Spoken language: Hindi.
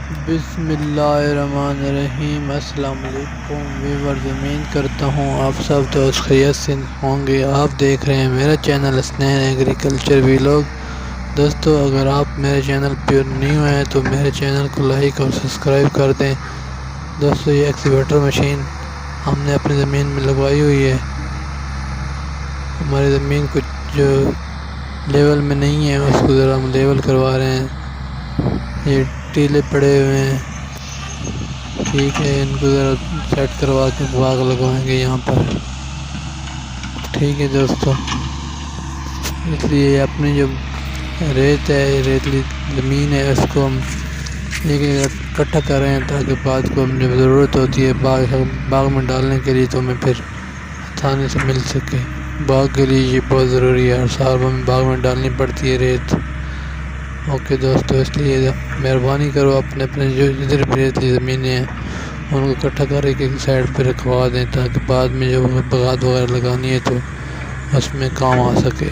बिस्मिल्लाहिर्रहमानिर्रहीम। अस्सलाम वालेकुम व्यूअर्स, उम्मीद करता हूँ आप सब दोस्त खैरियत से होंगे। आप देख रहे हैं मेरा चैनल स्नेह एग्रीकल्चर व्लॉग। दोस्तों, अगर आप मेरे चैनल पर न्यू हैं तो मेरे चैनल को लाइक और सब्सक्राइब कर दें। दोस्तों, ये एक्सीवेटर मशीन हमने अपनी ज़मीन में लगवाई हुई है। हमारी ज़मीन कुछ जो लेवल में नहीं है उसको ज़रा हम लेवल करवा रहे हैं। ये टीले पड़े हुए हैं, ठीक है, इनको ज़रा सेट करवा के बाग लगवाएंगे यहाँ पर। ठीक है दोस्तों, इसलिए अपनी जो रेत है, रेतली ज़मीन है, उसको हम एक इकट्ठा कर रहे हैं ताकि बाद को हमें जब ज़रूरत होती है बाग में डालने के लिए तो हमें फिर आसानी से मिल सके। बाग के लिए ये बहुत ज़रूरी है, हर साल हमें बाग में डालनी पड़ती है रेत। ओके दोस्तों, इसलिए मेहरबानी करो अपने अपने जो जिधर भी रेतली ज़मीनें हैं उनको इकट्ठा करके एक साइड पे रखवा दें ताकि बाद में जो बगात वगैरह लगानी है तो उसमें काम आ सके।